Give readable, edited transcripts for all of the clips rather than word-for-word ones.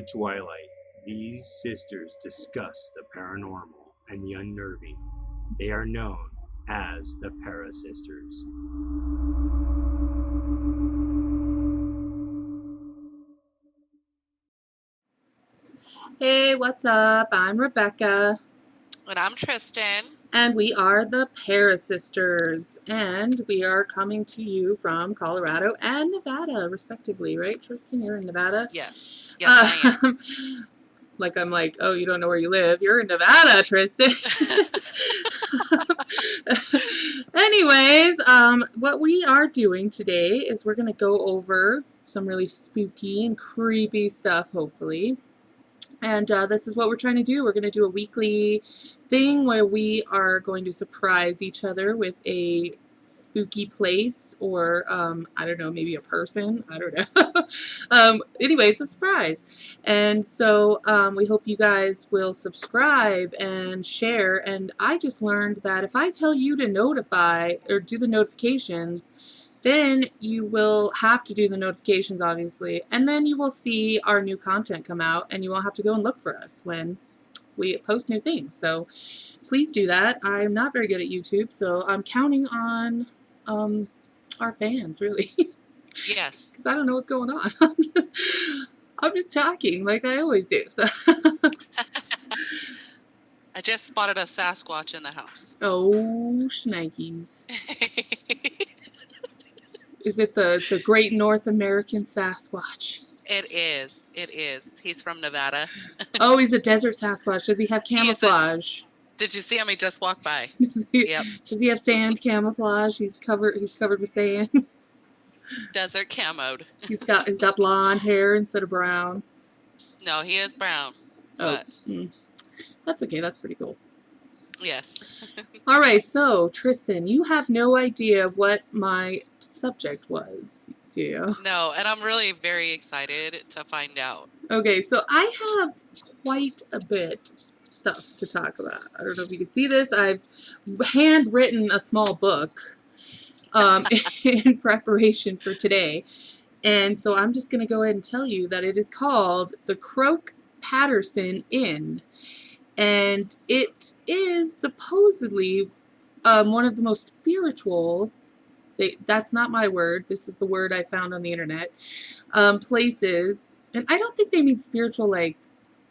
the twilight, these sisters discuss the paranormal and the unnerving. They are known as the ParaSisters. Hey, what's up? I'm Rebecca. And I'm Tristan. And we are the ParaSisters. And we are coming to you from Colorado and Nevada, respectively, right? Tristan, you're in Nevada? Yes. Yes, I am. I'm like, oh, you don't know where you live. You're in Nevada, Tristan. Anyways, what we are doing today is we're going to go over some really spooky and creepy stuff, hopefully. And this is what we're trying to do. We're going to do a weekly thing where we are going to surprise each other with a spooky place or, I don't know, maybe a person. I don't know. Anyway, it's a surprise. And so we hope you guys will subscribe and share. And I just learned that if I tell you to notify or do the notifications, then you will have to do the notifications, obviously, and then you will see our new content come out, and you won't have to go and look for us when we post new things. So please do that. I'm not very good at YouTube, so I'm counting on our fans, really. Yes. Because I don't know what's going on. I'm just talking like I always do. So. I just spotted a Sasquatch in the house. Oh, shnikes. Is it the Great North American Sasquatch? It is. It is. He's from Nevada. Oh, he's a desert Sasquatch. Does he have camouflage? Did you see him? He just walked by. Yep. Does he have sand camouflage? He's covered with sand. Desert camoed. He's got blonde hair instead of brown. No, he is brown. Oh, that's okay. That's pretty cool. Yes. All right, so Tristan, you have no idea what my subject was, do you? No, and I'm really very excited to find out. Okay, so I have quite a bit stuff to talk about. I don't know if you can see this. I've handwritten a small book in preparation for today. And so I'm just going to go ahead and tell you that it is called the Croke-Patterson Inn. And it is supposedly one of the most spiritual, that's not my word, this is the word I found on the internet, places, and I don't think they mean spiritual like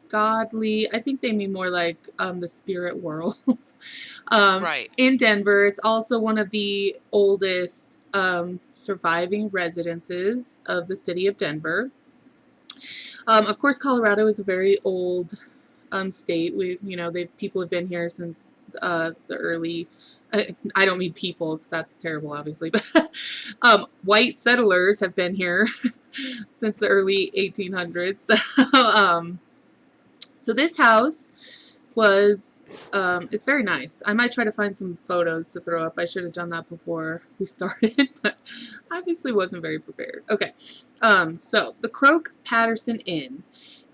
godly, I think they mean more like the spirit world. Right. In Denver. It's also one of the oldest surviving residences of the city of Denver. Of course, Colorado is a very old state. People have been here since the early, I don't mean people because that's terrible, obviously, but white settlers have been here since the early 1800s. So this house was, it's very nice. I might try to find some photos to throw up. I should have done that before we started, but obviously wasn't very prepared. Okay, so the Croke-Patterson Inn.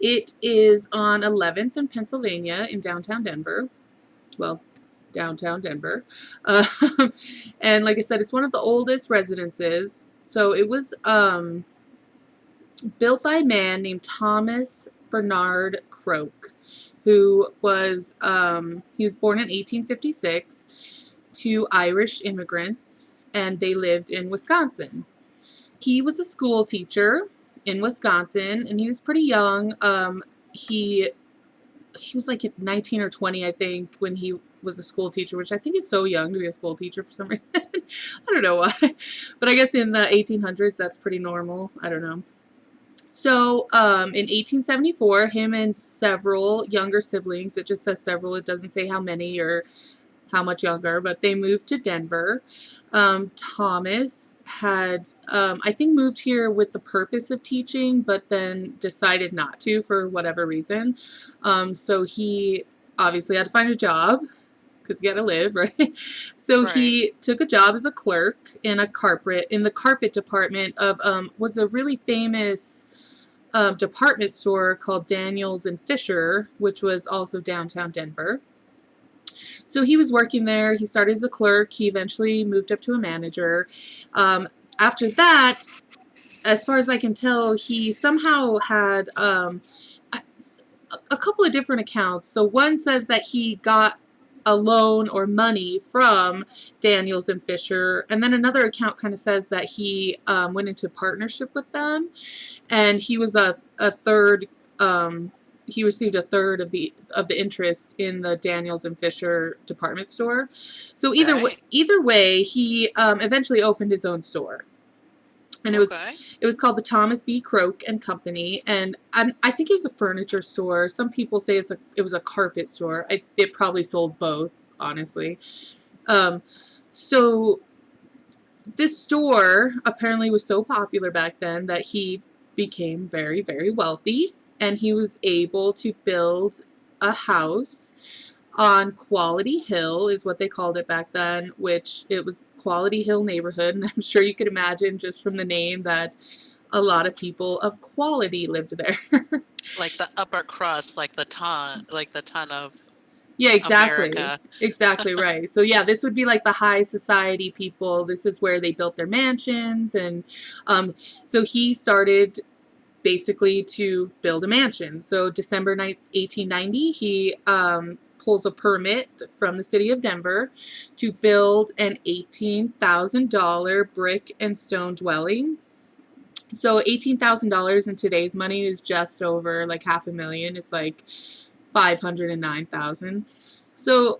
It is on 11th and Pennsylvania in downtown Denver. Well, downtown Denver. And like I said, it's one of the oldest residences. So it was built by a man named Thomas Bernard Croke, who was, he was born in 1856 to Irish immigrants, and they lived in Wisconsin. He was a school teacher in Wisconsin, and he was pretty young. He was like 19 or 20, I think, when he was a school teacher, which I think is so young to be a school teacher for some reason. I don't know why, but I guess in the 1800s that's pretty normal. I don't know. So in 1874, him and several younger siblings, it just says several, it doesn't say how many or how much younger, but they moved to Denver. Thomas had, I think, moved here with the purpose of teaching, but then decided not to for whatever reason. So he obviously had to find a job because he had to live, right? So Right. He took a job as a clerk in the carpet department of was a really famous department store called Daniels and Fisher, which was also downtown Denver. So he was working there. He started as a clerk. He eventually moved up to a manager. After that, as far as I can tell, he somehow had, a couple of different accounts. So one says that he got a loan or money from Daniels and Fisher, and then another account kind of says that he went into partnership with them, and he was a third. He received a third of the interest in the Daniels and Fisher department store. So either way, he eventually opened his own store. And it was called the Thomas B. Croke and Company, and I think it was a furniture store. Some people say it was a carpet store. It probably sold both, honestly. So this store apparently was so popular back then that he became very, very wealthy, and he was able to build a house on Quality Hill, is what they called it back then, which it was Quality Hill neighborhood, and I'm sure you could imagine just from the name that a lot of people of quality lived there. Like the upper crust, like the ton of yeah, exactly. America. Exactly right. So yeah, this would be like the high society people. This is where they built their mansions, and so he started basically to build a mansion. So December 1890, he pulls a permit from the city of Denver to build an $18,000 brick and stone dwelling. So $18,000 in today's money is just over like $500,000. It's like 509,000. So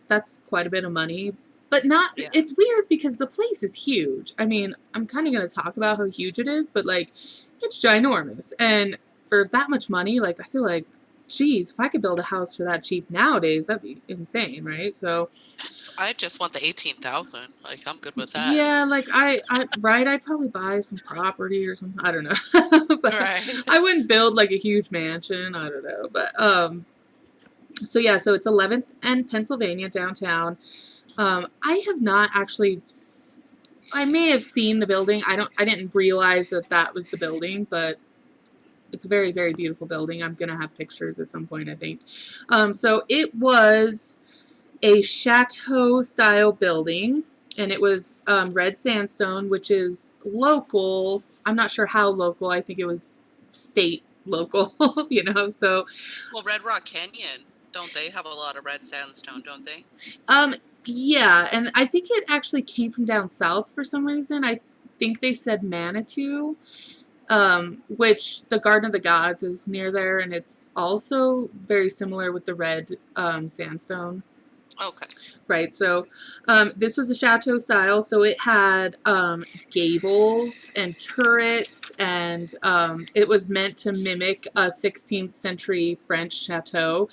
that's quite a bit of money. But not, yeah. It's weird because the place is huge. I mean, I'm kind of going to talk about how huge it is, but like, it's ginormous. And for that much money, like, I feel like, geez, if I could build a house for that cheap nowadays, that'd be insane, right? So I just want the 18,000. Like, I'm good with that. Yeah, like I'd probably buy some property or something. I don't know. But right. I wouldn't build like a huge mansion. I don't know. But so yeah, so it's 11th and Pennsylvania downtown. I have not actually. I may have seen the building. I didn't realize that was the building, but it's a very, very beautiful building. I'm gonna have pictures at some point, I think. So it was a chateau style building, and it was red sandstone, which is local. I'm not sure how local. I think it was state local, you know. So well, Red Rock Canyon, don't they have a lot of red sandstone, don't they? Yeah, and I think it actually came from down south for some reason. I think they said Manitou, which the Garden of the Gods is near there, and it's also very similar with the red sandstone. Okay. Right, so this was a chateau style, so it had gables and turrets, and it was meant to mimic a 16th century French chateau.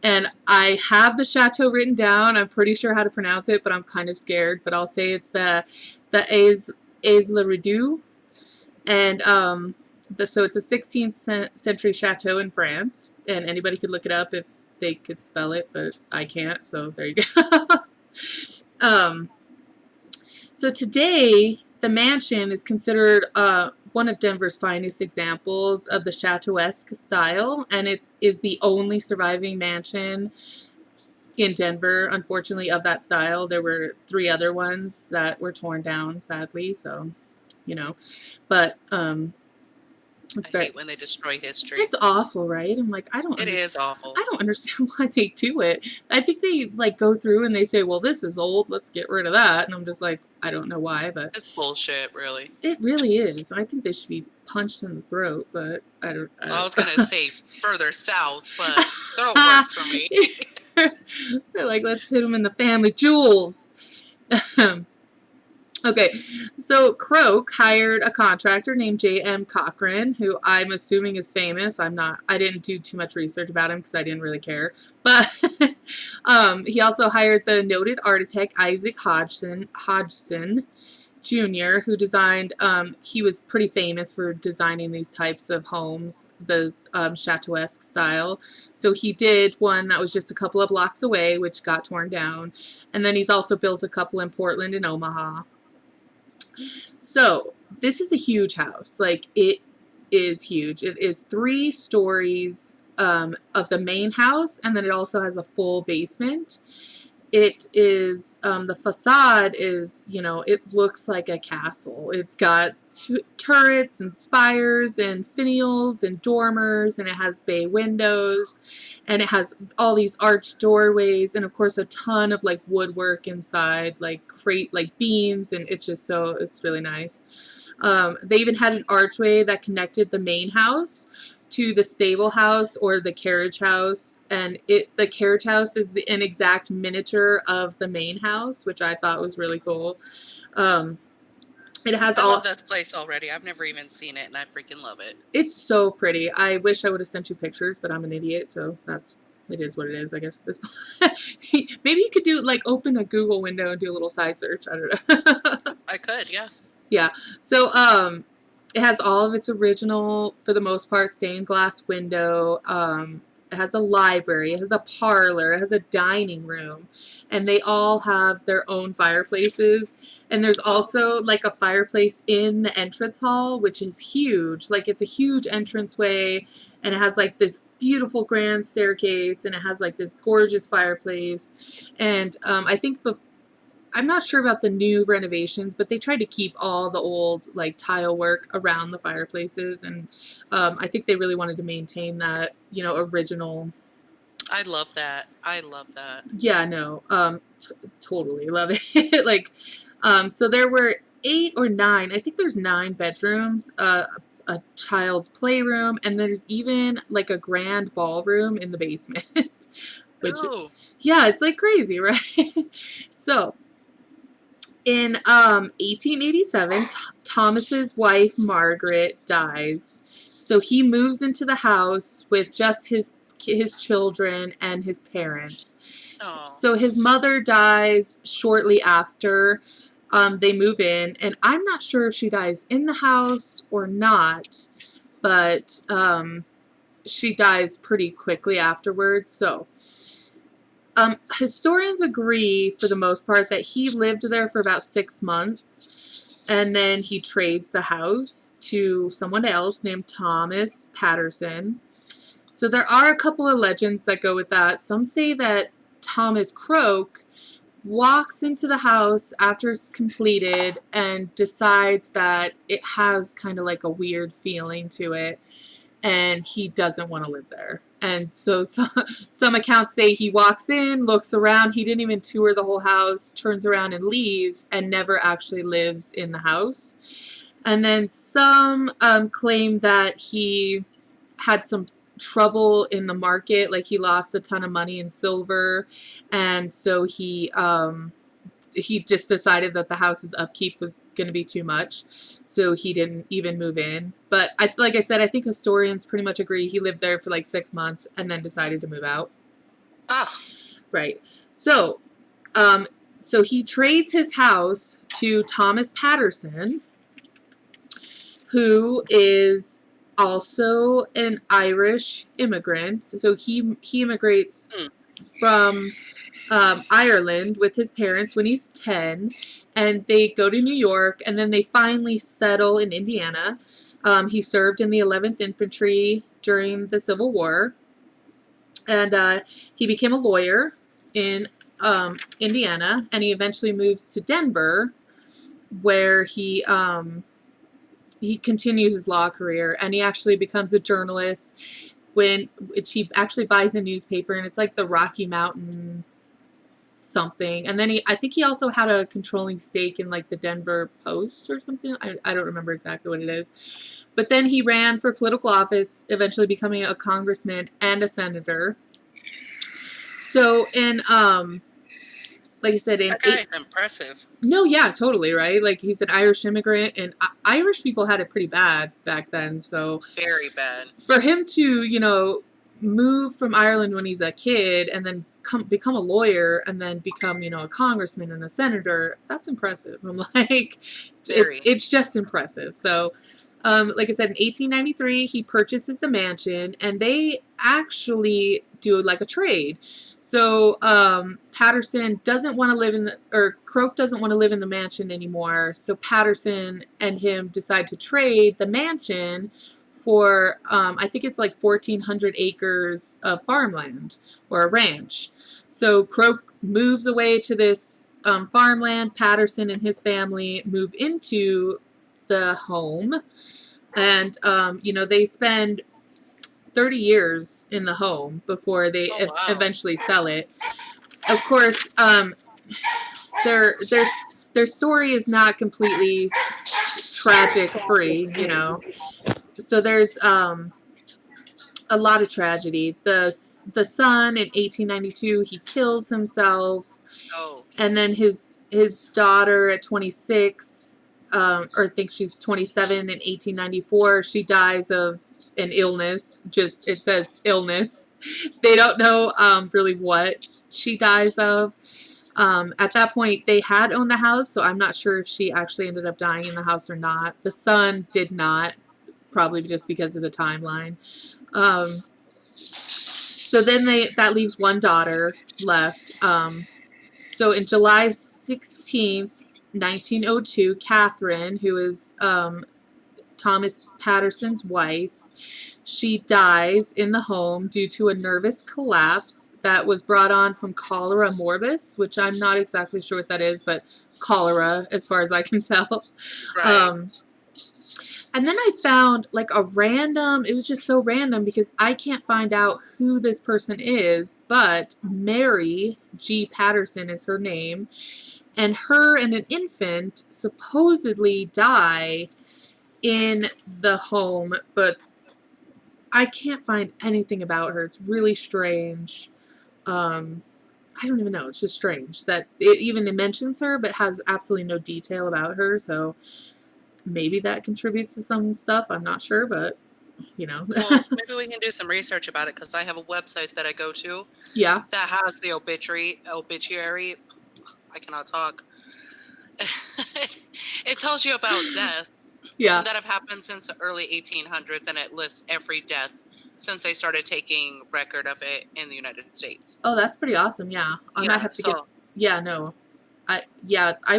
And I have the chateau written down. I'm pretty sure how to pronounce it, but I'm kind of scared. But I'll say it's the Aise le Rideau. And so it's a 16th century chateau in France. And anybody could look it up if they could spell it, but I can't. So there you go. So today, the mansion is considered one of Denver's finest examples of the chateau-esque style, and it is the only surviving mansion in Denver, unfortunately, of that style. There were 3 other ones that were torn down, sadly, so, you know, but I hate when they destroy history. It's awful, right? I'm like, It is awful. I don't understand why they do it. I think they like go through and they say, well, this is old, let's get rid of that. And I'm just like, I don't know why, but it's bullshit, really. It really is. I think they should be punched in the throat, but I don't. I was gonna say further south, but throat works for me. They're like, let's hit them in the family jewels. Okay, so Croke hired a contractor named J.M. Cochran, who I'm assuming is famous. I didn't do too much research about him because I didn't really care. But he also hired the noted architect Isaac Hodgson Jr., who designed, he was pretty famous for designing these types of homes, the chateau-esque style. So he did one that was just a couple of blocks away, which got torn down. And then he's also built a couple in Portland and Omaha. So this is a huge house. Like, it is huge. It is 3 stories of the main house, and then it also has a full basement. it is, the facade is, it looks like a castle. It's got turrets and spires and finials and dormers, and it has bay windows, and it has all these arched doorways, and of course a ton of like woodwork inside, like beams, and it's really nice. They even had an archway that connected the main house to the stable house or the carriage house, and the carriage house is an exact miniature of the main house, which I thought was really cool. It has I love this place already. I've never even seen it, and I freaking love it. It's so pretty. I wish I would have sent you pictures, but I'm an idiot, so it is what it is, I guess. Maybe you could do open a Google window and do a little side search. I don't know. I could, yeah. Yeah. So it has all of its original, for the most part, stained glass window. It has a library. It has a parlor. It has a dining room. And they all have their own fireplaces. And there's also a fireplace in the entrance hall, which is huge. It's a huge entranceway. And it has this beautiful grand staircase. And it has this gorgeous fireplace. And I think I'm not sure about the new renovations, but they tried to keep all the old tile work around the fireplaces, and I think they really wanted to maintain that original. I love that. Yeah, no, totally love it. So there were 8 or 9. I think there's 9 bedrooms, a child's playroom, and there's even a grand ballroom in the basement. Which, yeah, it's crazy, right? So. In 1887, Thomas's wife, Margaret, dies. So he moves into the house with just his children and his parents. Oh. So his mother dies shortly after they move in. And I'm not sure if she dies in the house or not. But she dies pretty quickly afterwards. So... historians agree, for the most part, that he lived there for about 6 months, and then he trades the house to someone else named Thomas Patterson. So there are a couple of legends that go with that. Some say that Thomas Croke walks into the house after it's completed and decides that it has kind of a weird feeling to it, and he doesn't want to live there. And so some accounts say he walks in, looks around, he didn't even tour the whole house, turns around and leaves, and never actually lives in the house. And then some claim that he had some trouble in the market, he lost a ton of money in silver, and so he just decided that the house's upkeep was going to be too much, so he didn't even move in. But like I said, I think historians pretty much agree he lived there for 6 months and then decided to move out. Ah. Right. So, so he trades his house to Thomas Patterson, who is also an Irish immigrant. So he immigrates from Ireland with his parents when he's 10, and they go to New York, and then they finally settle in Indiana. He served in the 11th Infantry during the Civil War, and he became a lawyer in Indiana, and he eventually moves to Denver, where he continues his law career, and he actually becomes a journalist he actually buys a newspaper, and it's the Rocky Mountain something, and then I think he also had a controlling stake in the Denver Post or something. I don't remember exactly what it is, but then he ran for political office, eventually becoming a congressman and a senator. So in like I said, that guy's impressive. No, yeah, totally, right? He's an Irish immigrant, and Irish people had it pretty bad back then. So very bad for him to move from Ireland when he's a kid and then become a lawyer and then become a congressman and a senator. That's impressive. I'm it's just impressive. So like I said, in 1893 he purchases the mansion, and they actually do a trade. So Patterson doesn't want to live Croke doesn't want to live in the mansion anymore. So Patterson and him decide to trade the mansion for I think it's 1,400 acres of farmland or a ranch. So Croke moves away to this farmland. Patterson and his family move into the home, and they spend 30 years in the home before they Oh, wow. eventually sell it. Of course, their story is not completely tragic free, So there's a lot of tragedy. The son in 1892, he kills himself, Oh, and then his daughter at 26, or I think she's 27 in 1894, she dies of an illness. Just it says illness. They don't know really what she dies of. At that point, they had owned the house, so I'm not sure if she actually ended up dying in the house or not. The son did not, probably just because of the timeline. So then that leaves one daughter left. So in July 16th, 1902, Catherine, who is Thomas Patterson's wife, she dies in the home due to a nervous collapse that was brought on from cholera morbus, which I'm not exactly sure what that is, but cholera, as far as I can tell. right. And then I found like it was just so random because I can't find out who this person is, but Mary G. Patterson is her name. And her and an infant supposedly die in the home, but I can't find anything about her. It's really strange. I don't even know. It's just strange that it mentions her, but has absolutely no detail about her. So maybe that contributes to some stuff. I'm not sure, but Well, maybe we can do some research about it because I have a website that I go to yeah. that has the obituary. I cannot talk. It tells you about deaths Yeah. that have happened since the early 1800s, and it lists every death since they started taking record of it in the United States. Oh, that's pretty awesome. Yeah. I might have to get. Yeah, no. I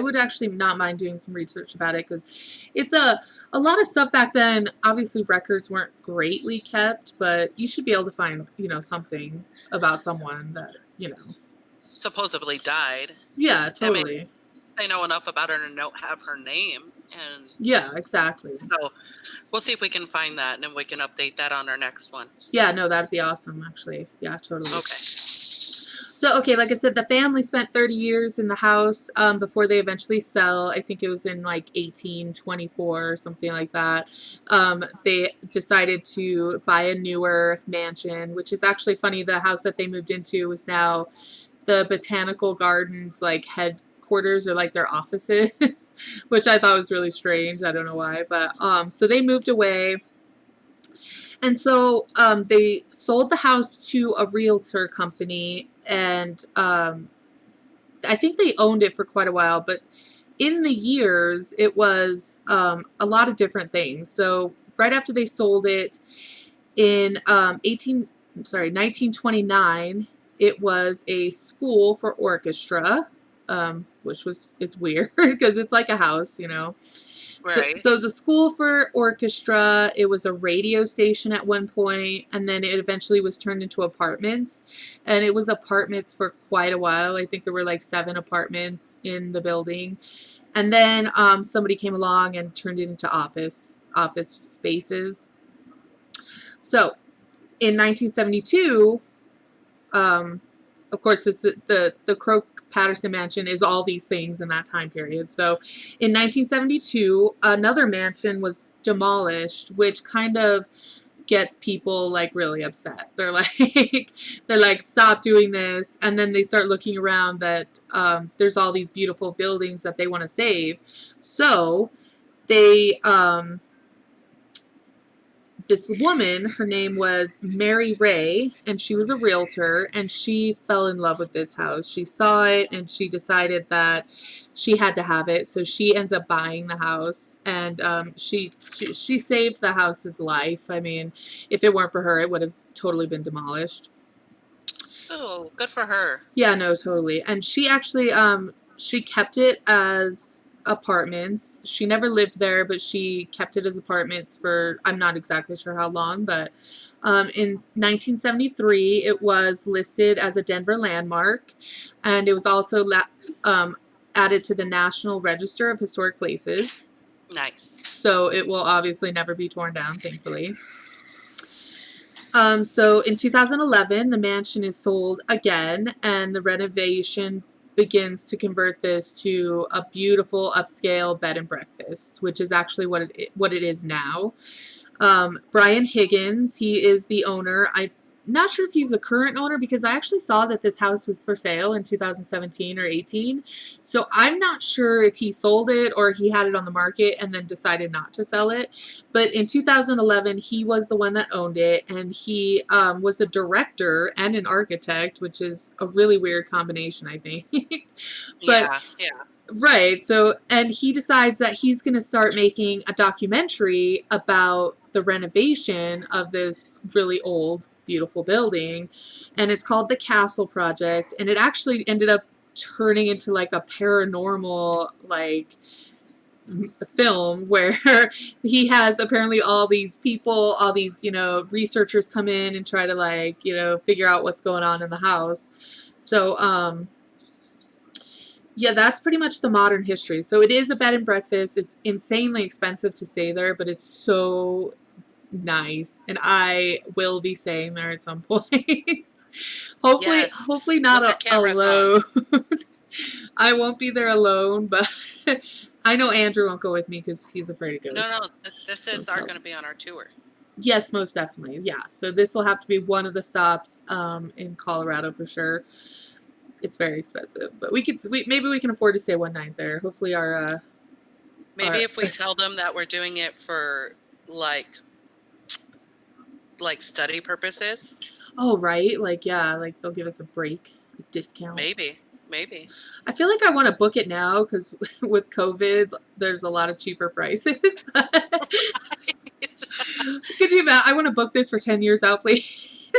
would actually not mind doing some research about it because it's a lot of stuff back then. Obviously, records weren't greatly kept, but you should be able to find something about someone that supposedly died. Yeah, I mean, totally. they know enough about her to have her name, and Yeah, exactly. so we'll see if we can find that, and then we can update that on our next one. Yeah, no, that'd be awesome, actually. Yeah, totally. Okay. So, okay, like I said, the family spent 30 years in the house before they eventually sell. I think it was in like 1824 or something like that. They decided to buy a newer mansion, which is actually funny. The house that they moved into was now the Botanical Gardens like headquarters or like their offices, which I thought was really strange. I don't know why, but so they moved away. And so they sold the house to a realtor company, and I think they owned it for quite a while, but in the years, it was a lot of different things. So right after they sold it in 1929, it was a school for orchestra, it's weird because it's like a house, Right. So it was a school for orchestra. It was a radio station at one point, and then it eventually was turned into apartments. And it was apartments for quite a while. I think there were like 7 apartments in the building. And then somebody came along and turned it into office spaces. So in 1972, of course, the Croke-Patterson Mansion is all these things in that time period. So in 1972, another mansion was demolished, which kind of gets people like really upset. They're like, stop doing this. And then they start looking around that there's all these beautiful buildings that they want to save. So they this woman, her name was Mary Ray, and she was a realtor, and she fell in love with this house. She saw it, and she decided that she had to have it, so she ends up buying the house, and she saved the house's life. I mean, if it weren't for her, it would have totally been demolished. Oh, good for her. Yeah, no, totally. And she actually, she kept it as apartments. She never lived there, but she kept it as apartments for, I'm not exactly sure how long, but in 1973, it was listed as a Denver landmark, and it was also added to the National Register of Historic Places. Nice. So it will obviously never be torn down, thankfully. So in 2011, the mansion is sold again, and the renovation begins to convert this to a beautiful upscale bed and breakfast, which is actually what it is now. Brian Higgins, he is the owner. I'm not sure if he's the current owner because I actually saw that this house was for sale in 2017 or 18. So I'm not sure if he sold it or he had it on the market and then decided not to sell it. But in 2011, he was the one that owned it, and he was a director and an architect, which is a really weird combination, I think. But yeah. right. So, and he decides that he's going to start making a documentary about the renovation of this really old, beautiful building. And it's called The Castle Project. And it actually ended up turning into like a paranormal, like, film where he has apparently all these people, all these, researchers come in and try to, like, figure out what's going on in the house. So, yeah, that's pretty much the modern history. So it is a bed and breakfast. It's insanely expensive to stay there, but it's so nice. And I will be staying there at some point. Hopefully not alone. I won't be there alone, but I know Andrew won't go with me because he's afraid of ghosts. No, this is going to be on our tour. Yes, most definitely. Yeah. So this will have to be one of the stops in Colorado for sure. It's very expensive, but maybe we can afford to stay one night there. Hopefully if we tell them that we're doing it for like study purposes. Oh, right. Like, yeah, like they'll give us a break, a discount. Maybe. I feel like I want to book it now because with COVID, there's a lot of cheaper prices. Could you imagine? I want to book this for 10 years out, please.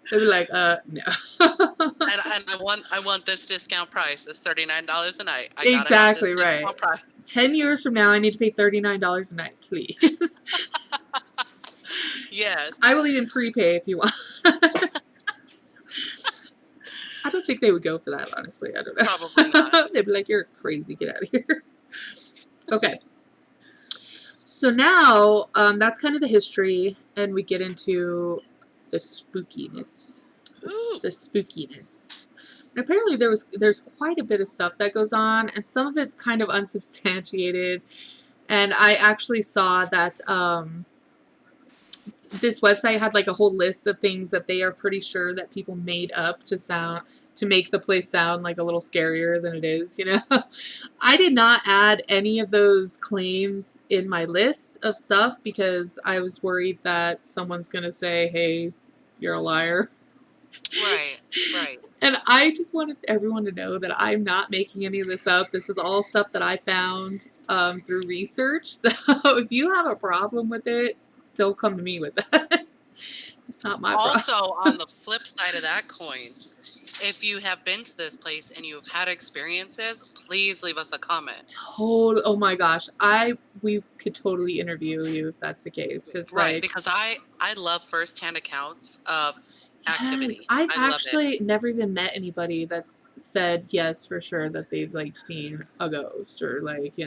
They'd be like, no. and I want this discount price. It's $39 a night. I gotta exactly have this right. Discount price. 10 years from now, I need to pay $39 a night, please. Yes. I will even prepay if you want. I don't think they would go for that, honestly. I don't know. Probably not. They'd be like, you're crazy. Get out of here. Okay. So now, that's kind of the history, and we get into the spookiness. The spookiness. And apparently there's quite a bit of stuff that goes on, and some of it's kind of unsubstantiated. And I actually saw that this website had like a whole list of things that they are pretty sure that people made up to make the place sound like a little scarier than it is, I did not add any of those claims in my list of stuff because I was worried that someone's going to say, hey, you're a liar. Right. And I just wanted everyone to know that I'm not making any of this up. This is all stuff that I found through research. So if you have a problem with it, don't come to me with that. It's not my problem. Also, on the flip side of that coin, if you have been to this place and you've had experiences, please leave us a comment. Oh my gosh. We could totally interview you if that's the case. Because I love firsthand accounts of activity. Yes, I've actually never even met anybody that's said yes for sure that they've like seen a ghost or like,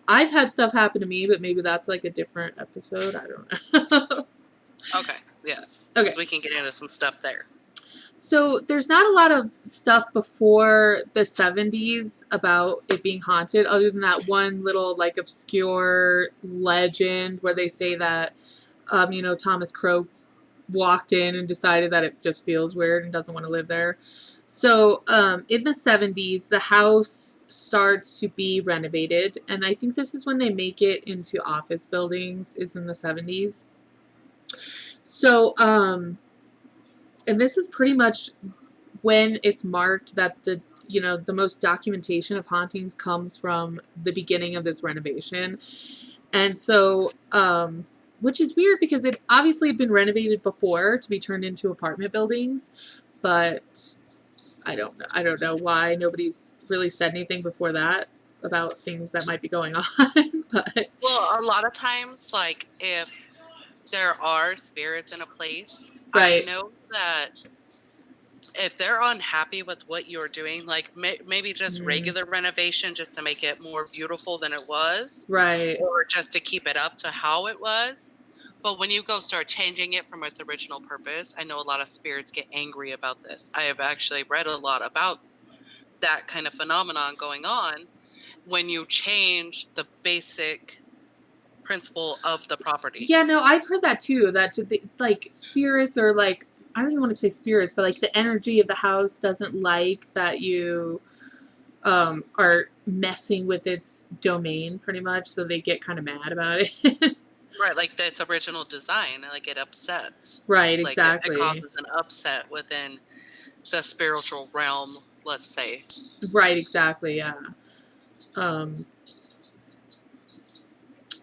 I've had stuff happen to me, but maybe that's like a different episode. I don't know. Okay. Yes. Okay. So we can get into some stuff there. So there's not a lot of stuff before the 70s about it being haunted other than that one little like obscure legend where they say that, Thomas Croke walked in and decided that it just feels weird and doesn't want to live there. So in the 70s, the house starts to be renovated, and I think this is when they make it into office buildings, is in the 70s. So, and this is pretty much when it's marked that the most documentation of hauntings comes from the beginning of this renovation. And so, which is weird because it obviously had been renovated before to be turned into apartment buildings, but I don't know why nobody's really said anything before that about things that might be going on. But Well, a lot of times, like if there are spirits in a place, I right. know that if they're unhappy with what you're doing, like maybe just Mm, regular renovation just to make it more beautiful than it was, right. or just to keep it up to how it was. But when you go start changing it from its original purpose, I know a lot of spirits get angry about this. I have actually read a lot about that kind of phenomenon going on when you change the basic principle of the property. Yeah, no, I've heard that too. That like spirits or like I don't even want to say spirits, but like the energy of the house doesn't like that you are messing with its domain pretty much, so they get kind of mad about it. Right, like that's original design, like it upsets. Right, Like it exactly. causes an upset within the spiritual realm, let's say. Right, exactly. Yeah. Um,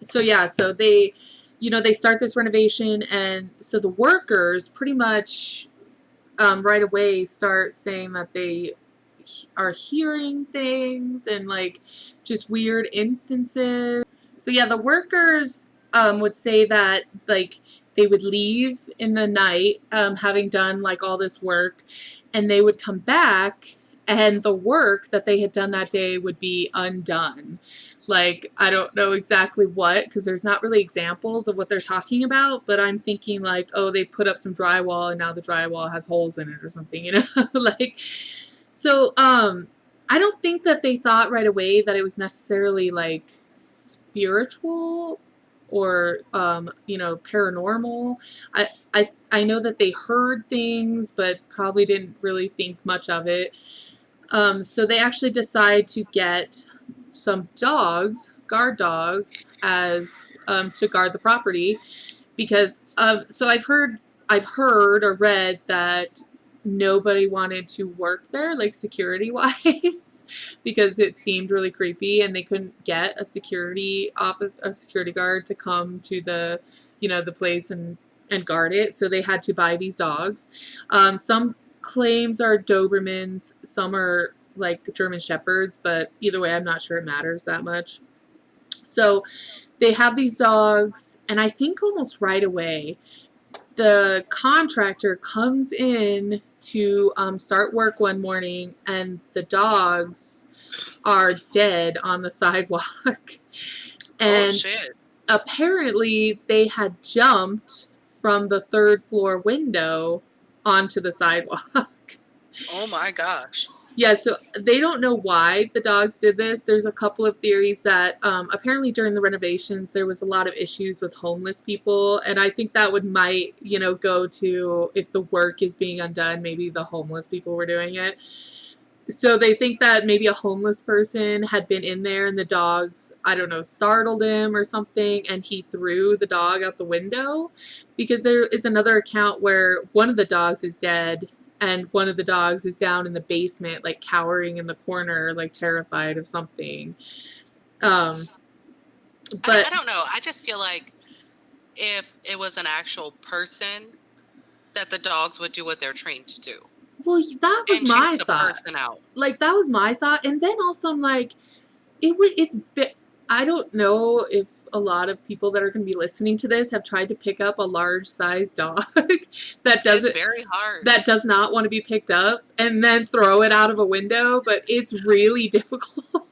so yeah, so they, they start this renovation, and so the workers pretty much right away start saying that they are hearing things and like just weird instances. So yeah, the workers would say that like they would leave in the night, having done like all this work, and they would come back, and the work that they had done that day would be undone. Like I don't know exactly what, because there's not really examples of what they're talking about, but I'm thinking like, oh, they put up some drywall and now the drywall has holes in it or something, like so. I don't think that they thought right away that it was necessarily like spiritual or paranormal. I know that they heard things but probably didn't really think much of it. So they actually decide to get some dogs, guard dogs, as to guard the property, because so I've heard or read that nobody wanted to work there, like security wise, because it seemed really creepy, and they couldn't get a security guard to come to the place and guard it. So they had to buy these dogs. Some claims are Dobermans, some are like German Shepherds, but either way, I'm not sure it matters that much. So they have these dogs, and I think almost right away, the contractor comes in to start work one morning, and the dogs are dead on the sidewalk. Oh And shit. apparently, they had jumped from the third floor window onto the sidewalk. Oh my gosh. Yeah, so they don't know why the dogs did this. There's a couple of theories that apparently during the renovations there was a lot of issues with homeless people, and I think that might go to if the work is being undone, maybe the homeless people were doing it. So they think that maybe a homeless person had been in there and the dogs, I don't know, startled him or something, and he threw the dog out the window. Because there is another account where one of the dogs is dead and one of the dogs is down in the basement, like cowering in the corner, like terrified of something. Um, I but don't know. I just feel like if it was an actual person, that the dogs would do what they're trained to do well, that was and my chase the thought. person out. Like that was my thought, and then also I'm like, it's I don't know if a lot of people that are going to be listening to this have tried to pick up a large size dog It's very hard. that does not want to be picked up and then throw it out of a window, but it's really difficult.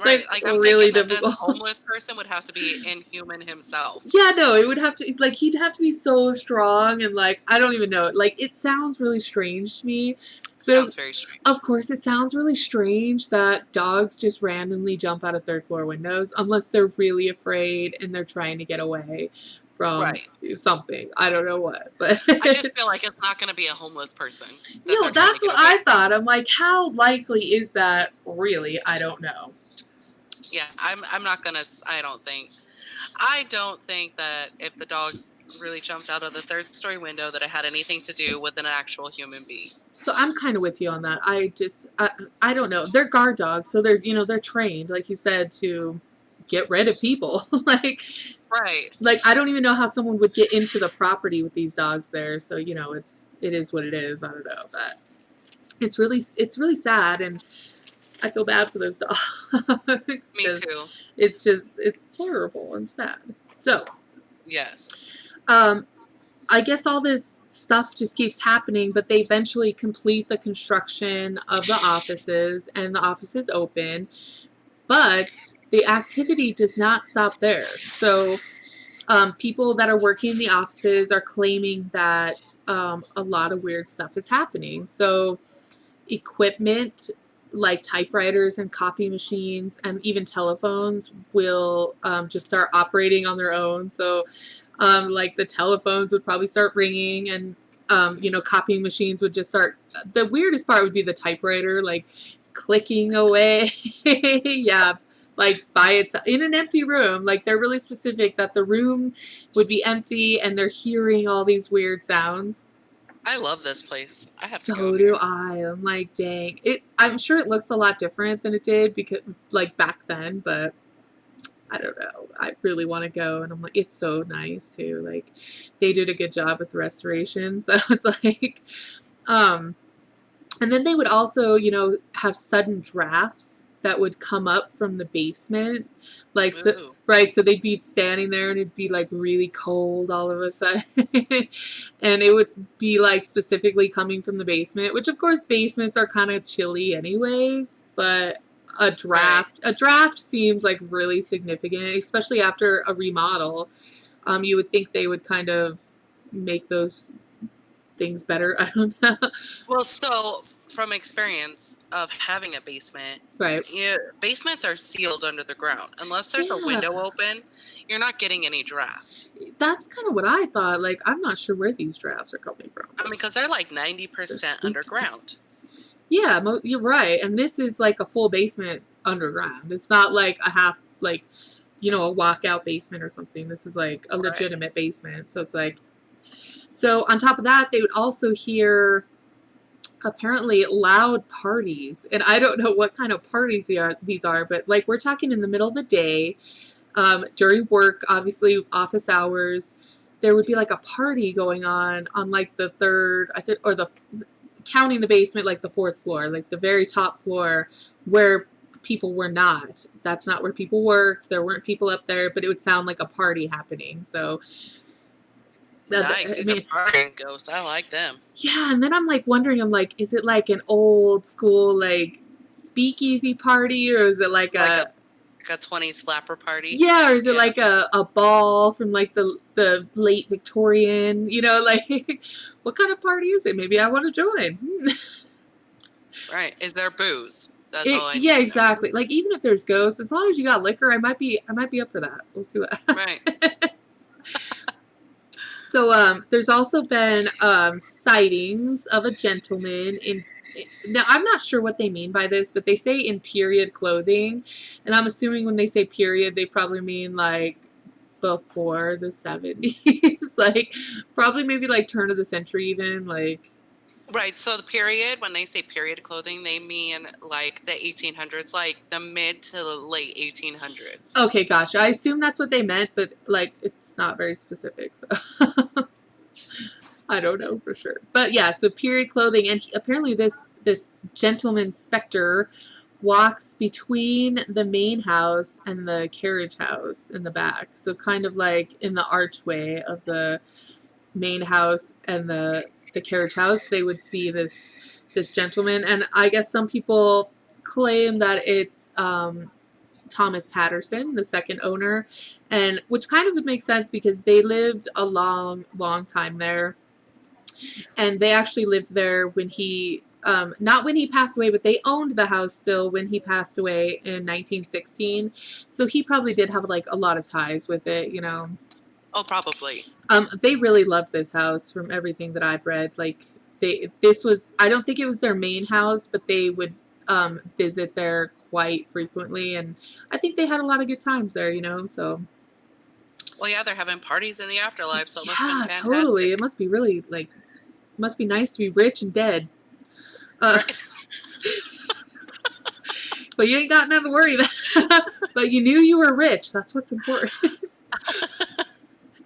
Right. Like I'm really thinking that this difficult. homeless person would have to be inhuman himself. Yeah, no, it would have to, like, he'd have to be so strong, and like I don't even know, like it sounds really strange to me. Sounds very strange. Of course, it sounds really strange that dogs just randomly jump out of third floor windows unless they're really afraid and they're trying to get away from something. I don't know what, but I just feel like it's not going to be a homeless person. That's what I thought. I'm like, how likely is that really? I don't know. Yeah, I'm not going to, I don't think that if the dogs really jumped out of the third story window that it had anything to do with an actual human being. So I'm kind of with you on that. I don't know. They're guard dogs, so they're trained, like you said, to get rid of people. Like I don't even know how someone would get into the property with these dogs there. So it is what it is. I don't know that. It's really sad, and I feel bad for those dogs. Me too. It's horrible and sad. So, Yes. I guess all this stuff just keeps happening, but they eventually complete the construction of the offices, and the offices open. But the activity does not stop there. So, people that are working in the offices are claiming that a lot of weird stuff is happening. So, equipment like typewriters and copy machines and even telephones will just start operating on their own. So, like the telephones would probably start ringing, and copying machines would just start. The weirdest part would be the typewriter, like clicking away. Yeah, like by itself in an empty room. Like they're really specific that the room would be empty, and they're hearing all these weird sounds. I love this place. I have to So go do here. I. I'm like, dang. I'm sure it looks a lot different than it did because, like, back then, but I don't know. I really want to go, and I'm like, it's so nice too. Like, they did a good job with the restoration, so it's like, and then they would also, have sudden drafts that would come up from the basement, like so. Ooh. Right, so they'd be standing there and it'd be like really cold all of a sudden. And it would be like specifically coming from the basement, which of course basements are kind of chilly anyways, but a draft seems like really significant, especially after a remodel. You would think they would kind of make those things better. I don't know. Well, so from experience of having a basement, Right. basements are sealed under the ground. Unless there's a window open, you're not getting any draft. That's kind of what I thought. Like, I'm not sure where these drafts are coming from. I mean, because they're like 90% underground. Yeah, you're right. And this is like a full basement underground. It's not like a half, like, a walkout basement or something. This is like a legitimate basement. So it's like, so on top of that, they would also hear apparently loud parties. And I don't know what kind of parties these are, but like we're talking in the middle of the day, during work, obviously office hours, there would be like a party going on like the third, I think, or the counting the basement, like the fourth floor, like the very top floor where people were not. That's not where people worked. There weren't people up there, but it would sound like a party happening. So nice. These are partying ghosts. I like them. Yeah, and then I'm like wondering, is it like an old school like speakeasy party, or is it like a 20s flapper party? Yeah, or is it like a ball from like the late Victorian, like what kind of party is it? Maybe I want to join. Right. Is there booze? That's all I need Yeah, to know. exactly. Like even if there's ghosts, as long as you got liquor, I might be up for that. We'll see what Right. So there's also been sightings of a gentleman in. Now, I'm not sure what they mean by this, but they say in period clothing. And I'm assuming when they say period, they probably mean like before the 70s. Like probably maybe like turn of the century even. Like. Right. So the period, when they say period clothing, they mean like the 1800s, like the mid to the late 1800s. Okay, gotcha. I assume that's what they meant, but like it's not very specific. So. I don't know for sure. But yeah, so period clothing. And apparently this gentleman specter walks between the main house and the carriage house in the back. So kind of like in the archway of the main house and the carriage house, they would see this gentleman. And I guess some people claim that it's Thomas Patterson, the second owner, and which kind of would make sense because they lived a long time there. And they actually lived there when he, not when he passed away, but they owned the house still when he passed away in 1916. So he probably did have like a lot of ties with it, Oh, probably. They really loved this house from everything that I've read. Like I don't think it was their main house, but they would visit there quite frequently. And I think they had a lot of good times there, so. Well, yeah, they're having parties in the afterlife, so it must have been fantastic. Totally. It must be really must be nice to be rich and dead. Right. But you ain't got nothing to worry about. But you knew you were rich. That's what's important.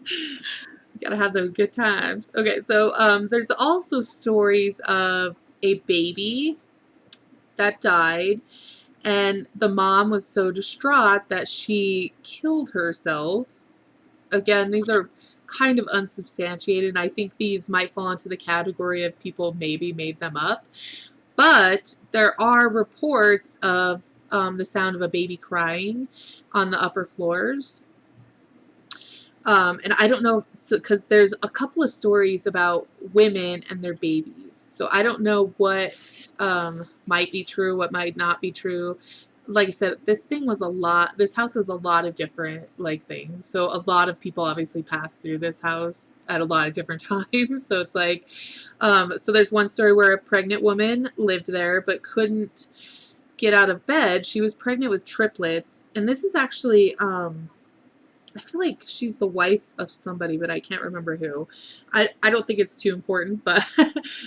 You gotta have those good times. Okay, so there's also stories of a baby that died, and the mom was so distraught that she killed herself. Again, these are kind of unsubstantiated. I think these might fall into the category of people maybe made them up. But there are reports of the sound of a baby crying on the upper floors. And I don't know, because there's a couple of stories about women and their babies. So I don't know what might be true, what might not be true. Like I said, this house was a lot of different like things. So a lot of people obviously passed through this house at a lot of different times. So it's like, so there's one story where a pregnant woman lived there but couldn't get out of bed. She was pregnant with triplets. And this is actually, I feel like she's the wife of somebody, but I can't remember who. I don't think it's too important, but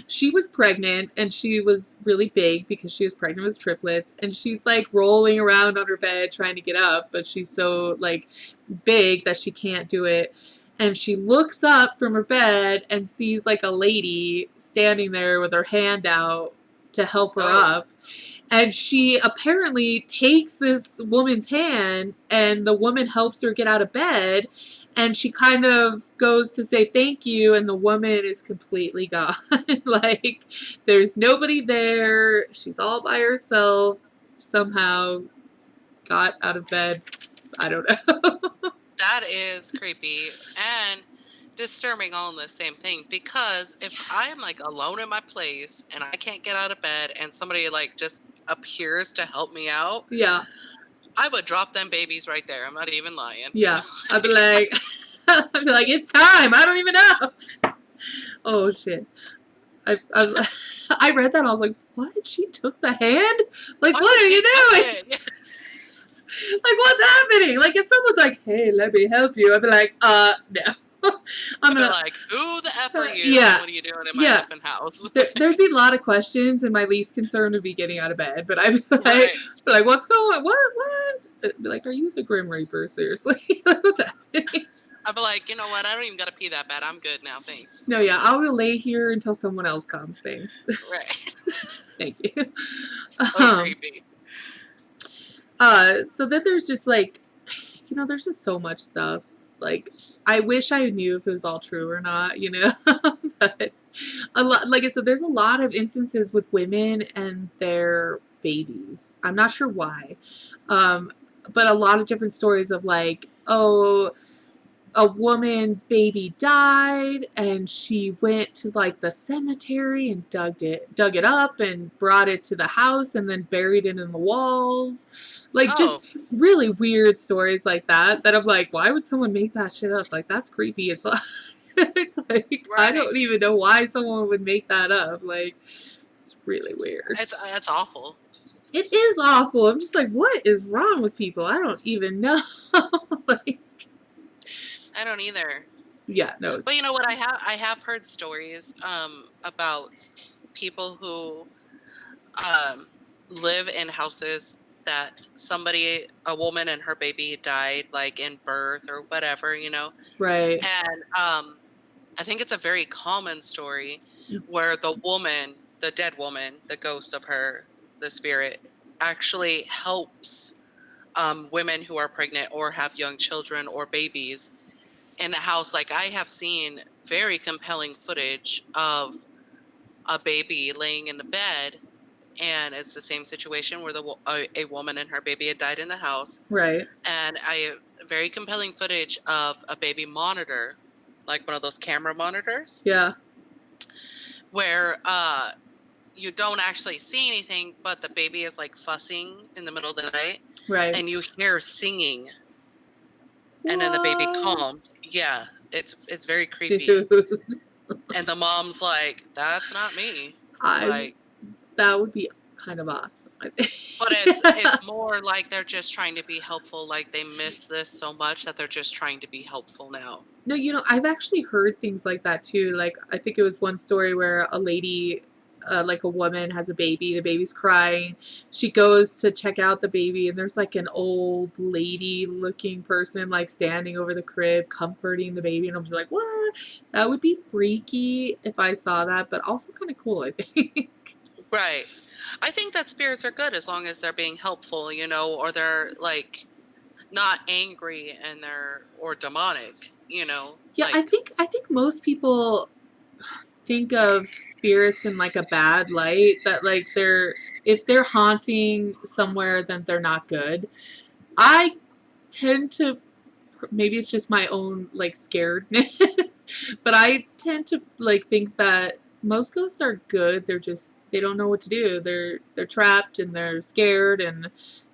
she was pregnant and she was really big because she was pregnant with triplets, and she's like rolling around on her bed trying to get up, but she's so like big that she can't do it. And she looks up from her bed and sees like a lady standing there with her hand out to help her up. And she apparently takes this woman's hand, and the woman helps her get out of bed, and she kind of goes to say thank you, and the woman is completely gone. Like, there's nobody there. She's all by herself. Somehow got out of bed. I don't know. That is creepy and disturbing all in the same thing, because if I am like alone in my place and I can't get out of bed and somebody like just appears to help me out, Yeah. I would drop them babies right there. I'm not even lying. Yeah. I'd be like, it's time. I don't even know. Oh, shit. I read that and I was like, what? She took the hand? Like, what are you doing? Like, what's happening? Like, if someone's like, hey, let me help you, I'd be like, no. I'm like, who the F are you? Yeah. What are you doing in my effing house? There'd be a lot of questions, and my least concern would be getting out of bed. But I'd be like, what's going on? What? I'd be like, are you the Grim Reaper? Seriously? Like, what's happening? I'd be like, you know what? I don't even got to pee that bad. I'm good now. Thanks. No, yeah. I will lay here until someone else comes. Thanks. Right. Thank you. So creepy. So then there's just like, there's just so much stuff. Like, I wish I knew if it was all true or not, but a lot, like I said, there's a lot of instances with women and their babies. I'm not sure why, but a lot of different stories of like, oh, a woman's baby died and she went to like the cemetery and dug it up and brought it to the house and then buried it in the walls. Like, just really weird stories like that I'm like, why would someone make that shit up? Like, that's creepy as well. Like, I don't even know why someone would make that up. Like, it's really weird. It's awful. It is awful. I'm just like, what is wrong with people? I don't even know. Like, I don't either. Yeah, no. But you know what? I have heard stories about people who live in houses that a woman and her baby died like in birth or whatever, Right. And I think it's a very common story where the dead woman, the ghost of her, the spirit, actually helps women who are pregnant or have young children or babies in the house. Like, I have seen very compelling footage of a baby laying in the bed, and it's the same situation where a woman and her baby had died in the house. Right. And very compelling footage of a baby monitor, like one of those camera monitors. Yeah. Where you don't actually see anything, but the baby is like fussing in the middle of the night. Right. And you hear singing. And then the baby calms. Yeah, it's very creepy. Dude. And the mom's like, "That's not me." That would be kind of awesome, I think. But it's more like they're just trying to be helpful. Like, they miss this so much that they're just trying to be helpful now. No, I've actually heard things like that too. Like, I think it was one story where a lady, like a woman has a baby, the baby's crying. She goes to check out the baby, and there's like an old lady looking person like standing over the crib comforting the baby, and I'm just like, what? That would be freaky if I saw that, but also kind of cool, I think. Right. I think that spirits are good as long as they're being helpful, or they're like not angry and or demonic, Yeah, I like think I think most people think of spirits in like a bad light, that like if they're haunting somewhere, then they're not good. I tend to, maybe it's just my own like scaredness, but I tend to like think that most ghosts are good. They don't know what to do. They're trapped and they're scared and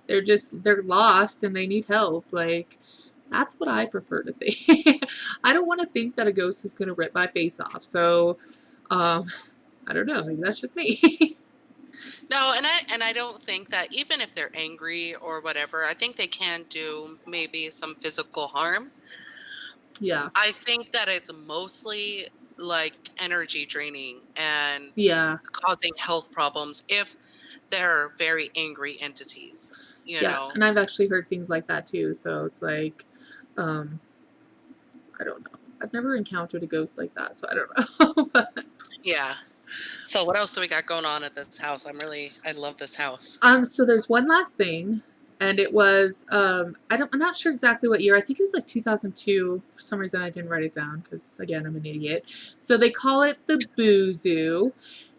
they're lost and they need help. Like, that's what I prefer to think. I don't want to think that a ghost is going to rip my face off. So, um, I don't know. Maybe that's just me. no, and I don't think that even if they're angry or whatever, I think they can do maybe some physical harm. Yeah. I think that it's mostly like energy draining and Yeah. causing health problems if they're very angry entities, you Yeah. know? And I've actually heard things like that too. So it's like, um, I don't know. I've never encountered a ghost like that, so I don't know. But, Yeah. So what else do we got going on at this house? I love this house. so there's one last thing, and it was I'm not sure exactly what year. I think it was like 2002. For some reason, I didn't write it down because again, I'm an idiot. So they call it the Boo Zoo,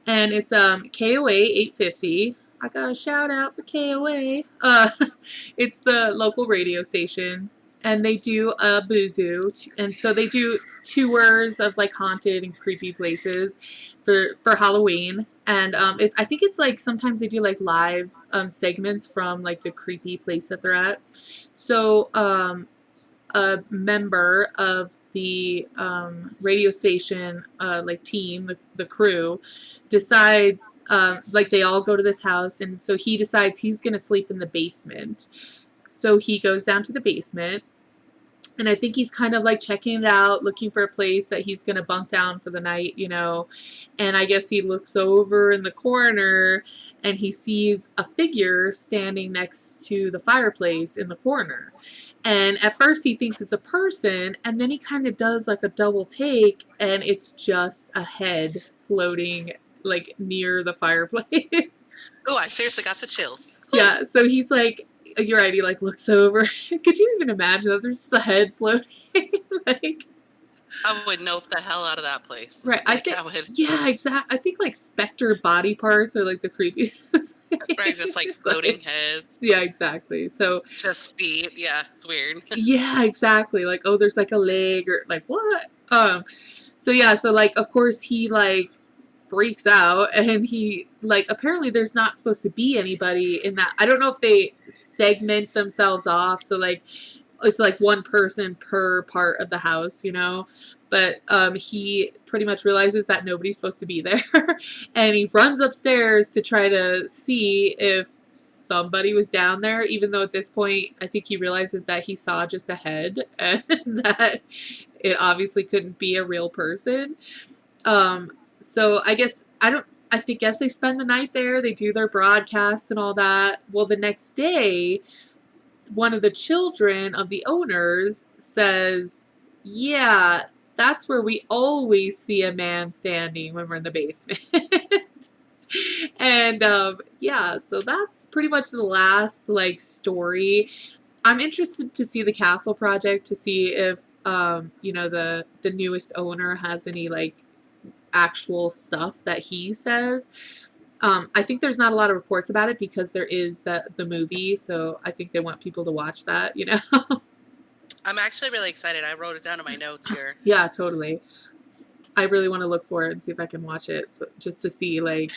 and it's KOA 850. I got a shout out for KOA. It's the local radio station, and they do a Boo Zoo, and so they do tours of like haunted and creepy places for Halloween. And I think it's like sometimes they do like live segments from like the creepy place that they're at. So a member of the radio station like team, the crew, decides like they all go to this house, and so he decides he's gonna sleep in the basement. So he goes down to the basement, and I think he's kind of like checking it out, looking for a place that he's going to bunk down for the night, And I guess he looks over in the corner and he sees a figure standing next to the fireplace in the corner. And at first he thinks it's a person, and then he kind of does like a double take, and it's just a head floating like near the fireplace. Oh, I seriously got the chills. Yeah, so he's like, you're right, he like looks over. Could you even imagine that there's just a head floating? Like, I would nope the hell out of that place. right, I Like think, I would, yeah, exactly. I think like specter body parts are like the creepiest right? Just like things. floating Like, heads, yeah, exactly. So, just feet. Yeah, it's weird. yeah, exactly. Like, oh, there's like a leg, or like what? So yeah, so like of course he like freaks out, and he like, apparently there's not supposed to be anybody in that. I don't know if they segment themselves off, so like it's like one person per part of the house, but he pretty much realizes that nobody's supposed to be there. And he runs upstairs to try to see if somebody was down there, even though at this point I think he realizes that he saw just a head and that it obviously couldn't be a real person. So I guess guess they spend the night there. They do their broadcast and all that. Well, the next day, one of the children of the owners says, yeah, that's where we always see a man standing when we're in the basement. And yeah, so that's pretty much the last like story. I'm interested to see the castle project, to see if the newest owner has any like actual stuff that he says. I think there's not a lot of reports about it because there is the movie, so I think they want people to watch that, I'm actually really excited. I wrote it down in my notes here. Yeah, totally. I really want to look for it and see if I can watch it, so, just to see, like,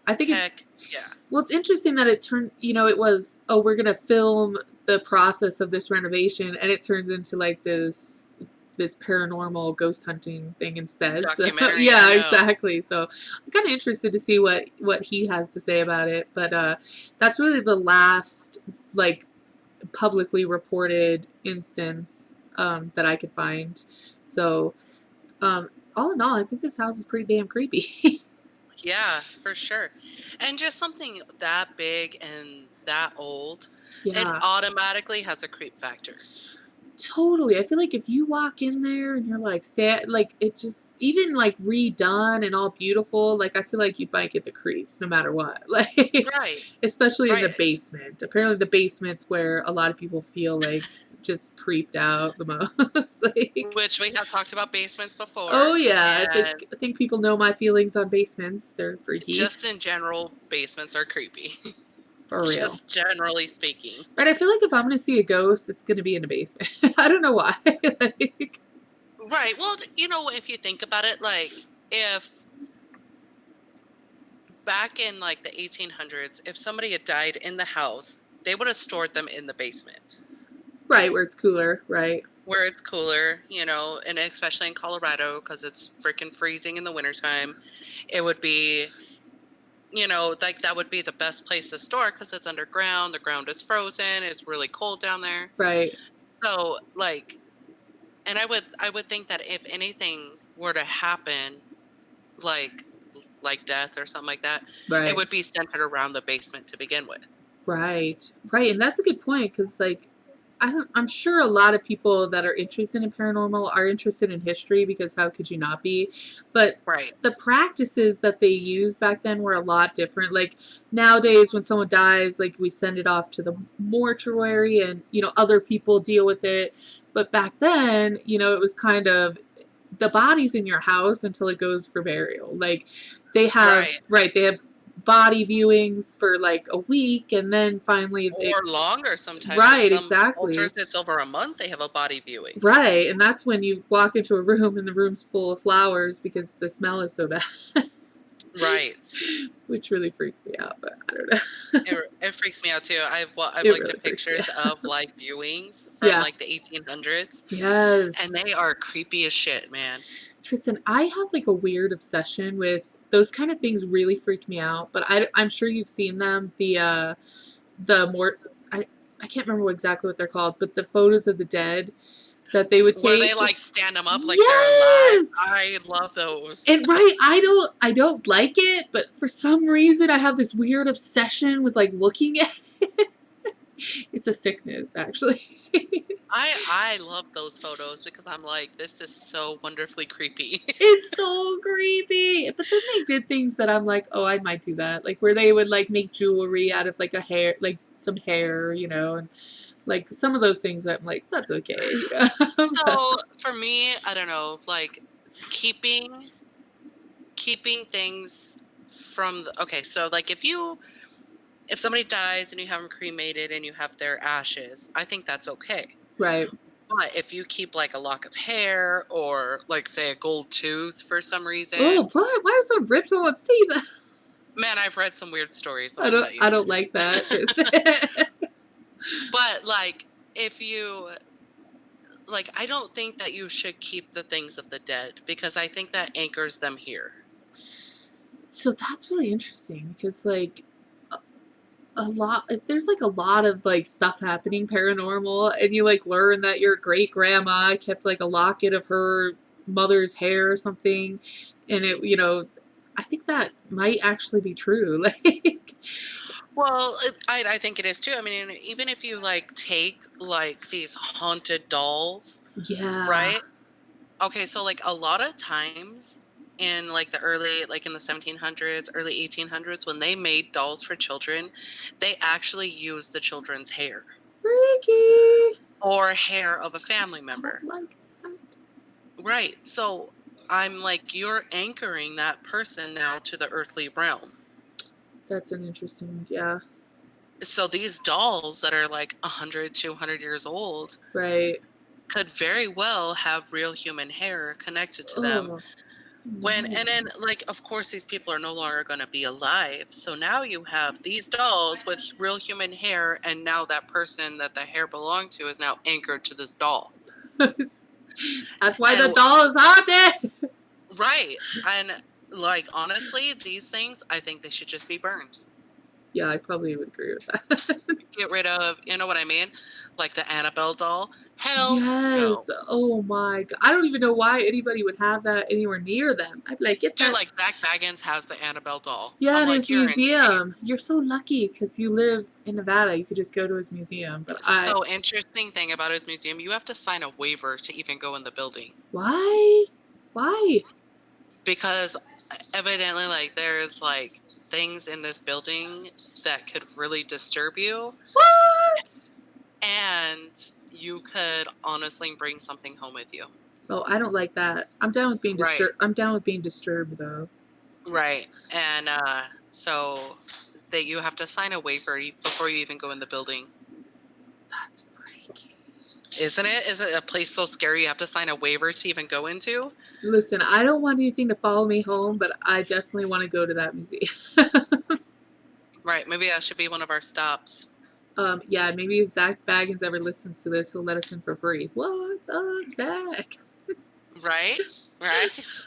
I think Heck, yeah. well, it's interesting that it turned, it was, oh, we're going to film the process of this renovation, and it turns into, like, this paranormal ghost hunting thing instead. So, Documentary. yeah, exactly. So I'm kind of interested to see what he has to say about it. But that's really the last like publicly reported instance that I could find. So all in all, I think this house is pretty damn creepy. Yeah, for sure. And just something that big and that old, it Yeah, automatically has a creep factor. Totally. I feel like if you walk in there and you're like, like it just even like redone and all beautiful, like I feel like you might get the creeps no matter what. Like, Right. especially in the Right. basement. Apparently, the basement's where a lot of people feel like just creeped out the most. Like, Which we have talked about basements before. oh yeah, And I think people know my feelings on basements. They're freaky. just in general, basements are creepy. For real. Just generally speaking. Right, I feel like if I'm gonna see a ghost, it's gonna be in a basement. I don't know why. Like, Right. Well, you know, if you think about it, like if back in like the 1800s, if somebody had died in the house, they would have stored them in the basement right, where it's cooler, right? where it's cooler, you know, and especially in Colorado because it's freaking freezing in the wintertime. It would be, you know, like that would be the best place to store because it's underground. The ground is frozen. It's really cold down there. Right. So, like, and I would think that if anything were to happen, like death or something like that, Right. it would be centered around the basement to begin with. Right. Right. And that's a good point because, like, I'm sure a lot of people that are interested in paranormal are interested in history because how could you not be? But Right. the practices that they used back then were a lot different. Like nowadays, when someone dies, like we send it off to the mortuary and, you know, other people deal with it. But back then, you know, it was kind of the body's in your house until it goes for burial. Like they have, Right. they have body viewings for like a week and then finally Or longer sometimes. right, In some exactly. cultures, it's over a month they have a body viewing. Right, and that's when you walk into a room and the room's full of flowers because the smell is so bad. Right. Which really freaks me out, but I don't know. It freaks me out too. I've It looked really at freaks me pictures out. of like viewings from Yeah. like the 1800s, and Yes. they are creepy as shit, man. Tristan, I have like a weird obsession with those kind of things. Really freak me out, but I'm sure you've seen them. The more I can't remember exactly what they're called, but the photos of the dead that they would Where they take. like stand them up like they're alive. Yes! I love those. And right, I don't like it, but for some reason I have this weird obsession with like looking at it. It's a sickness, actually. I love those photos because I'm like, this is so wonderfully creepy. It's so creepy. But then they did things that I'm like, oh, I might do that. Like where they would like make jewelry out of like a hair, like some hair, you know, and like some of those things I'm like, that's okay. You know? So for me, I don't know, like keeping things from okay, so like if somebody dies and you have them cremated and you have their ashes, I think that's okay. Right. But if you keep like a lock of hair or like say a gold tooth for some reason, Oh, what? Why are some rips on what's teeth? man, I've read some weird stories. I don't like that. But like if you like, I don't think that you should keep the things of the dead because I think that anchors them here. So that's really interesting because like a lot there's like a lot of like stuff happening paranormal and you like learn that your great grandma kept like a locket of her mother's hair or something and it, you know, I think that might actually be true. Like Well, I think it is too. I mean, even if you like take like these haunted dolls, yeah. right? Okay, so like a lot of times in like the early, like in the 1700s, early 1800s, when they made dolls for children, they actually used the children's hair Freaky. or hair of a family I member. don't like that. Right. So I'm like, you're anchoring that person now to the earthly realm. That's an interesting, yeah. So these dolls that are like 100, 200 years old Right. could very well have real human hair connected to them. Oh, And then like of course these people are no longer going to be alive. So now you have these dolls with real human hair and now that person that the hair belonged to is now anchored to this doll. That's why the doll is haunted. Right. And like honestly, these things I think they should just be burned. Yeah, I probably would agree with that. Get rid of, you know what I mean? Like the Annabelle doll, Hell no. Yes. Oh my God. I don't even know why anybody would have that anywhere near them. I'd be like, get Dude, that. like Zach Baggins has the Annabelle doll. Yeah, I'm in like, his you're insane. museum. You're so lucky because you live in Nevada. You could just go to his museum. But So interesting thing about his museum, you have to sign a waiver to even go in the building. Why? Why? Because evidently, like, there's like things in this building that could really disturb you, What? and you could honestly bring something home with you. Oh, I don't like that. I'm down with being Right. disturbed. I'm down with being disturbed though. Right. And so that you have to sign a waiver before you even go in the building. That's freaky. Isn't it? Is it a place so scary you have to sign a waiver to even go into? Listen, I don't want anything to follow me home, but I definitely want to go to that museum. Right. Maybe that should be one of our stops. Yeah, maybe if Zach Baggins ever listens to this, he'll let us in for free. What's up, Zach? Right? Right?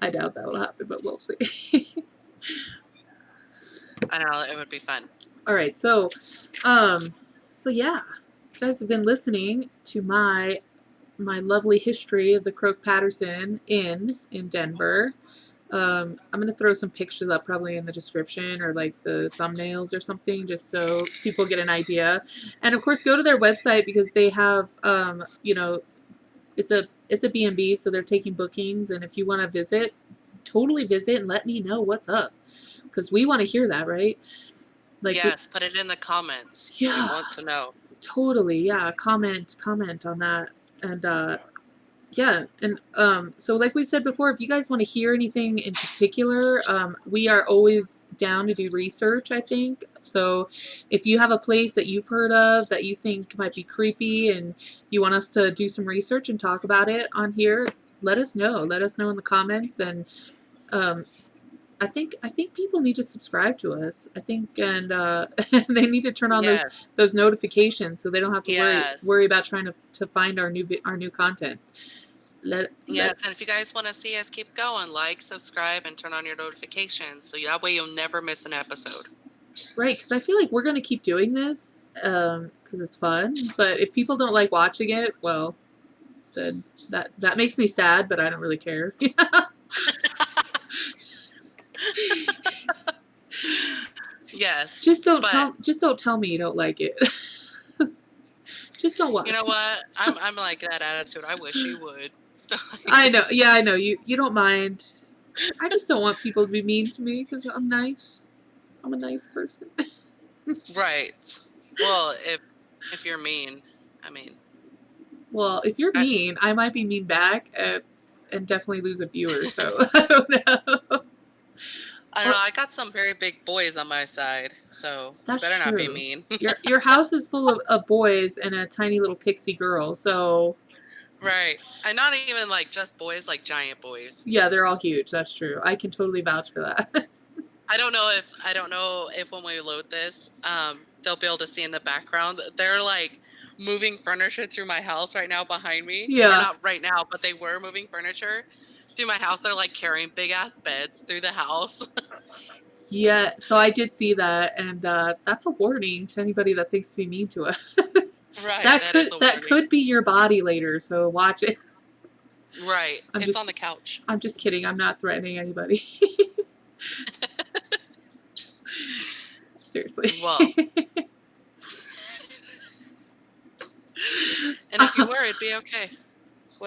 I doubt that will happen, but we'll see. I know, it would be fun. All right, so yeah, you guys have been listening to my lovely history of the Croke-Patterson Inn in Denver. I'm going to throw some pictures up probably in the description or like the thumbnails or something just so people get an idea. And of course, go to their website because they have, it's a B&B, so they're taking bookings. And if you want to visit, totally visit and let me know what's up because we want to hear that, right? Like, yes, put it in the comments. Yeah. We want to know. Totally, yeah. Comment on that. And yeah, and so like we said before, if you guys want to hear anything in particular, we are always down to do research, I think. So if you have a place that you've heard of that you think might be creepy and you want us to do some research and talk about it on here, let us know. Let us know in the comments. And I think people need to subscribe to us. I think, and they need to turn on those notifications so they don't have to worry about trying to find our new content. And if you guys want to see us keep going, like, subscribe, and turn on your notifications so that way you'll never miss an episode. Right, because I feel like we're going to keep doing this because it's fun. But if people don't like watching it, well, then that makes me sad, but I don't really care. Yes. Just don't tell me you don't like it. Just don't watch. You know what? I'm like that attitude. I wish you would. I know. Yeah, I know. You don't mind. I just don't want people to be mean to me because I'm nice. I'm a nice person. Right. Well, if you're mean, I mean. Well, if you're mean, I might be mean back and definitely lose a viewer. So I don't know. I don't know. I got some very big boys on my side, so you better not be mean. Your house is full of boys and a tiny little pixie girl, so. Right. And not even like just boys, like giant boys. Yeah, they're all huge. That's true. I can totally vouch for that. I don't know if when we load this, they'll be able to see in the background. They're like moving furniture through my house right now behind me. Yeah. Or not right now, but they were moving furniture through my house. They're like carrying big ass beds through the house. Yeah, so I did see that, and that's a warning to anybody that thinks to be mean to us. Right. That could be your body later, so watch it. Right. It's on the couch. I'm just kidding. I'm not threatening anybody. Seriously. Well. And if you were, it'd be okay.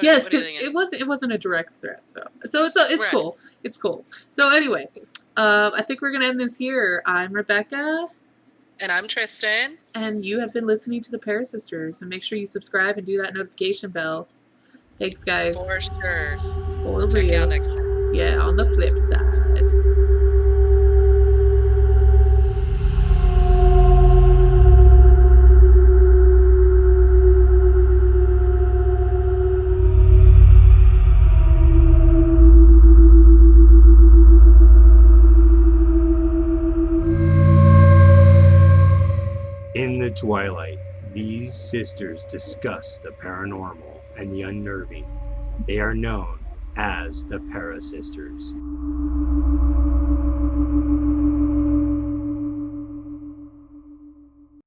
Yes, because it wasn't a direct threat. So it's right. Cool. It's cool. So anyway, I think we're gonna end this here. I'm Rebecca. And I'm Tristan. And you have been listening to the ParaSisters. And make sure you subscribe and do that notification bell. Thanks, guys. For sure. We'll check you out next time. Yeah, on the flip side. In the twilight, these sisters discuss the paranormal and the unnerving. They are known as the ParaSisters.